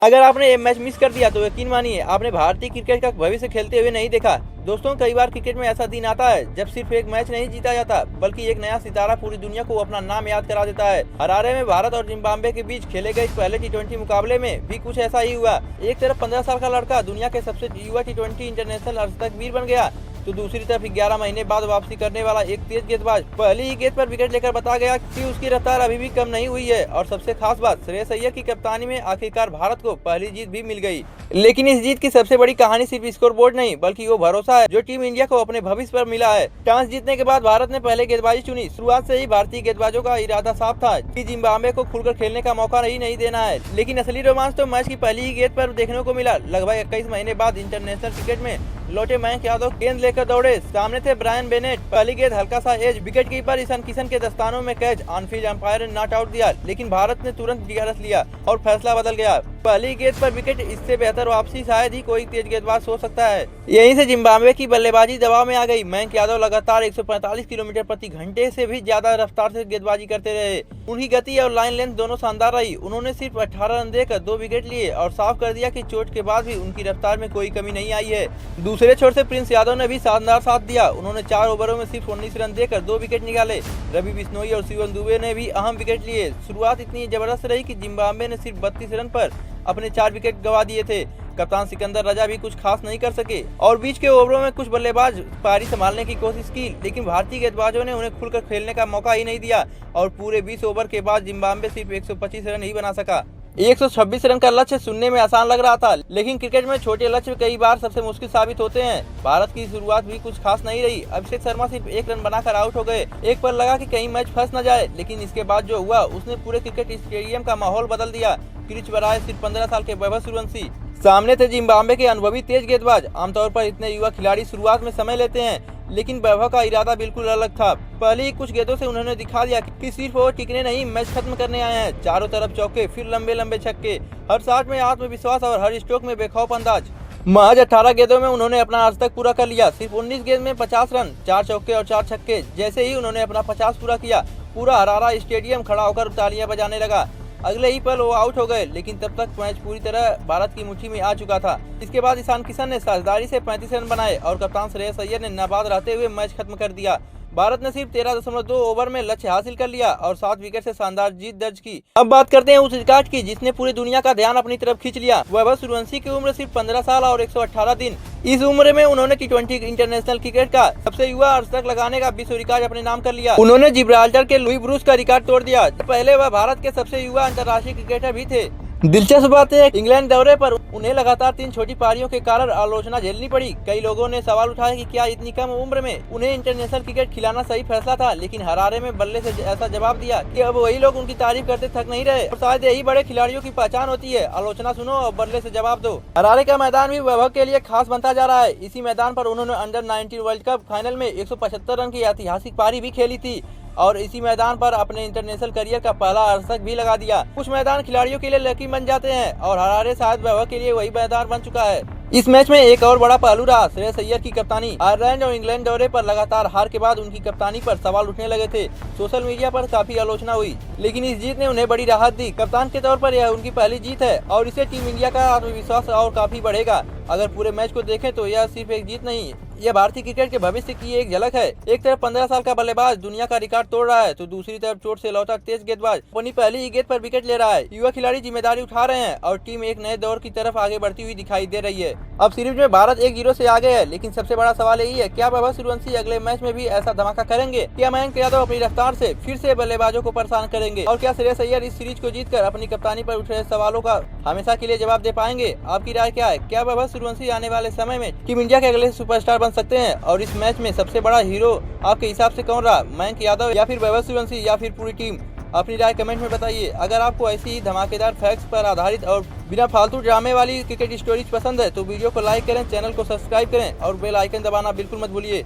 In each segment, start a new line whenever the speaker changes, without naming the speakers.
अगर आपने ये मैच मिस कर दिया तो यकीन मानिए आपने भारतीय क्रिकेट का भविष्य खेलते हुए नहीं देखा। दोस्तों, कई बार क्रिकेट में ऐसा दिन आता है जब सिर्फ एक मैच नहीं जीता जाता बल्कि एक नया सितारा पूरी दुनिया को अपना नाम याद करा देता है। हरारे में भारत और जिम्बाब्वे के बीच खेले गए पहले टी20 मुकाबले में भी कुछ ऐसा ही हुआ। एक तरफ 15 साल का लड़का दुनिया के सबसे युवा टी20 इंटरनेशनल अर्धशतक वीर बन गया, तो दूसरी तरफ 11 महीने बाद वापसी करने वाला एक तेज गेंदबाज पहली ही गेंद पर विकेट लेकर बता गया कि उसकी रफ्तार अभी भी कम नहीं हुई है। और सबसे खास बात, श्रेयस अय्यर की कप्तानी में आखिरकार भारत को पहली जीत भी मिल गई। लेकिन इस जीत की सबसे बड़ी कहानी सिर्फ स्कोर बोर्ड नहीं बल्कि वो भरोसा है जो टीम इंडिया को अपने भविष्य पर मिला है। टॉस जीतने के बाद भारत ने पहले गेंदबाजी चुनी। शुरुआत से ही भारतीय गेंदबाजों का इरादा साफ था कि जिम्बाब्वे को खुलकर खेलने का मौका ही नहीं देना है। लेकिन असली रोमांच तो मैच की पहली ही गेंद पर देखने को मिला। लगभग 21 महीने बाद इंटरनेशनल क्रिकेट में लौटे मयंक यादव गेंद लेकर दौड़े। सामने थे ब्रायन बेनेट। पहली गेंद हल्का सा edge, wicket keeper Ishan Kishan के दस्तानों में कैच। ऑनफील्ड अंपायर ने नॉट आउट दिया, लेकिन भारत ने तुरंत डीआरएस लिया और फैसला बदल गया। पहली गेंद पर विकेट, इससे बेहतर वापसी शायद ही कोई तेज गेंदबाज सोच सकता है। यहीं से जिम्बाब्वे की बल्लेबाजी दबाव में आ गई। मयंक यादव लगातार 145 किलोमीटर प्रति घंटे से भी ज्यादा रफ्तार से गेंदबाजी करते रहे। उनकी गति और लाइन लेंथ दोनों शानदार रही। उन्होंने सिर्फ 18 रन देकर 2 विकेट लिए और साफ कर दिया कि चोट के बाद भी उनकी रफ्तार में कोई कमी नहीं आई है। दूसरे छोर से प्रिंस यादव ने भी शानदार साथ दिया। उन्होंने 4 ओवरों में सिर्फ 19 रन देकर 2 विकेट निकाले। रवि बिश्नोई और शिवम दुबे ने भी अहम विकेट लिए। शुरुआत इतनी जबरदस्त रही कि जिम्बाब्वे ने सिर्फ 32 रन पर अपने 4 विकेट गंवा दिए थे। कप्तान सिकंदर रजा भी कुछ खास नहीं कर सके और बीच के ओवरों में कुछ बल्लेबाज पारी संभालने की कोशिश की, लेकिन भारतीय गेंदबाजों ने उन्हें खुलकर खेलने का मौका ही नहीं दिया और पूरे 20 ओवर के बाद जिम्बाब्वे सिर्फ 125 रन ही बना सका। 126 रन का लक्ष्य सुनने में आसान लग रहा था, लेकिन क्रिकेट में छोटे लक्ष्य कई बार सबसे मुश्किल साबित होते हैं। भारत की शुरुआत भी कुछ खास नहीं रही। अभिषेक शर्मा सिर्फ 1 रन बनाकर आउट हो गए। एक पल लगा कि कहीं मैच फंस न जाए, लेकिन इसके बाद जो हुआ उसने पूरे क्रिकेट स्टेडियम का माहौल बदल दिया। क्रीज पर आए सिर्फ 15 साल के वैभव सूर्यवंशी। सामने थे जिम्बाब्वे के अनुभवी तेज गेंदबाज। आमतौर पर इतने युवा खिलाड़ी शुरुआत में समय लेते हैं, लेकिन वैभव का इरादा बिल्कुल अलग था। पहले ही कुछ गेंदों से उन्होंने दिखा दिया कि सिर्फ वो टिकने नहीं, मैच खत्म करने आए हैं। चारों तरफ चौके, फिर लंबे लंबे छक्के, हर शॉट में आत्मविश्वास और हर स्ट्रोक में बेखौफ अंदाज। महज 18 गेंदों में उन्होंने अपना अर्धशतक पूरा कर लिया। सिर्फ 19 गेंद में 50 रन, 4 चौके और 4 छक्के। जैसे ही उन्होंने अपना 50 पूरा किया, पूरा हरारा स्टेडियम खड़ा होकर तालियां बजाने लगा। अगले ही पल वो आउट हो गए, लेकिन तब तक मैच पूरी तरह भारत की मुट्ठी में आ चुका था। इसके बाद ईशान किशन ने साझेदारी से 35 रन बनाए और कप्तान श्रेयस अय्यर ने नाबाद रहते हुए मैच खत्म कर दिया। भारत ने सिर्फ 13.2 ओवर में लक्ष्य हासिल कर लिया और 7 विकेट से शानदार जीत दर्ज की। अब बात करते हैं उस रिकॉर्ड की जिसने पूरी दुनिया का ध्यान अपनी तरफ खींच लिया। वैभव सूर्यवंशी की उम्र सिर्फ 15 साल और 118 दिन। इस उम्र में उन्होंने टी20 इंटरनेशनल क्रिकेट का सबसे युवा अर्धशतक लगाने का विश्व रिकॉर्ड अपने नाम कर लिया। उन्होंने जिब्राल्टर के लुई ब्रूस का रिकॉर्ड तोड़ दिया। पहले वह भारत के सबसे युवा अंतर्राष्ट्रीय क्रिकेटर भी थे। दिलचस्प बात है, इंग्लैंड दौरे पर उन्हें लगातार 3 छोटी पारियों के कारण आलोचना झेलनी पड़ी। कई लोगों ने सवाल उठाया कि क्या इतनी कम उम्र में उन्हें इंटरनेशनल क्रिकेट खिलाना सही फैसला था, लेकिन हरारे में बल्ले से ऐसा जवाब दिया कि अब वही लोग उनकी तारीफ करते थक नहीं रहे। और शायद यही बड़े खिलाड़ियों की पहचान होती है, आलोचना सुनो और बल्ले से जवाब दो। हरारे का मैदान भी वैभव के लिए खास बनता जा रहा है। इसी मैदान पर उन्होंने अंडर 19 वर्ल्ड कप फाइनल में 175 रन की ऐतिहासिक पारी भी खेली थी और इसी मैदान पर अपने इंटरनेशनल करियर का पहला अर्धशतक भी लगा दिया। कुछ मैदान खिलाड़ियों के लिए लकी बन जाते हैं और हरारे शायद वैभव के लिए वही मैदान बन चुका है। इस मैच में एक और बड़ा पहलू रहा श्रेयस अय्यर की कप्तानी। आयरलैंड और इंग्लैंड दौरे पर लगातार हार के बाद उनकी कप्तानी पर सवाल उठने लगे थे। सोशल मीडिया पर काफी आलोचना हुई, लेकिन इस जीत ने उन्हें बड़ी राहत दी। कप्तान के तौर पर यह उनकी पहली जीत है और इससे टीम इंडिया का आत्मविश्वास और काफी बढ़ेगा। अगर पूरे मैच को देखें तो यह सिर्फ एक जीत नहीं, यह भारतीय क्रिकेट के भविष्य की एक झलक है। एक तरफ 15 साल का बल्लेबाज दुनिया का रिकॉर्ड तोड़ रहा है, तो दूसरी तरफ चोट से लौटा तेज गेंदबाज अपनी पहली ही गेंद पर विकेट ले रहा है। युवा खिलाड़ी जिम्मेदारी उठा रहे हैं और टीम एक नए दौर की तरफ आगे बढ़ती हुई दिखाई दे रही है। अब सीरीज में भारत 1-0 से आगे है, लेकिन सबसे बड़ा सवाल यही है, क्या वैभव सूर्यवंशी अगले मैच में भी ऐसा धमाका करेंगे? क्या मयंक यादव अपनी रफ्तार से फिर से बल्लेबाजों को परेशान करेंगे? और क्या श्रेयस अय्यर इस सीरीज को जीतकर अपनी कप्तानी पर उठ रहे सवालों का हमेशा के लिए जवाब दे पाएंगे? आपकी राय क्या है? क्या वैभव सूर्यवंशी आने वाले समय में टीम इंडिया के अगले सुपरस्टार बन सकते हैं? और इस मैच में सबसे बड़ा हीरो आपके हिसाब से कौन रहा, मयंक यादव या फिर वैभव सूर्यवंशी या फिर पूरी टीम? अपनी राय कमेंट में बताइए। अगर आपको ऐसी ही धमाकेदार फैक्ट्स पर आधारित और बिना फालतू ड्रामे वाली क्रिकेट स्टोरीज पसंद है तो वीडियो को लाइक करें, चैनल को सब्सक्राइब करें और बेल आइकन दबाना बिल्कुल मत भूलिए,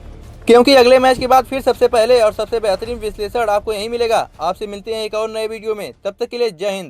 क्योंकि अगले मैच के बाद फिर सबसे पहले और सबसे बेहतरीन विश्लेषण आपको यहीं मिलेगा। आपसे मिलते हैं एक और नए वीडियो में, तब तक के लिए जय हिंद।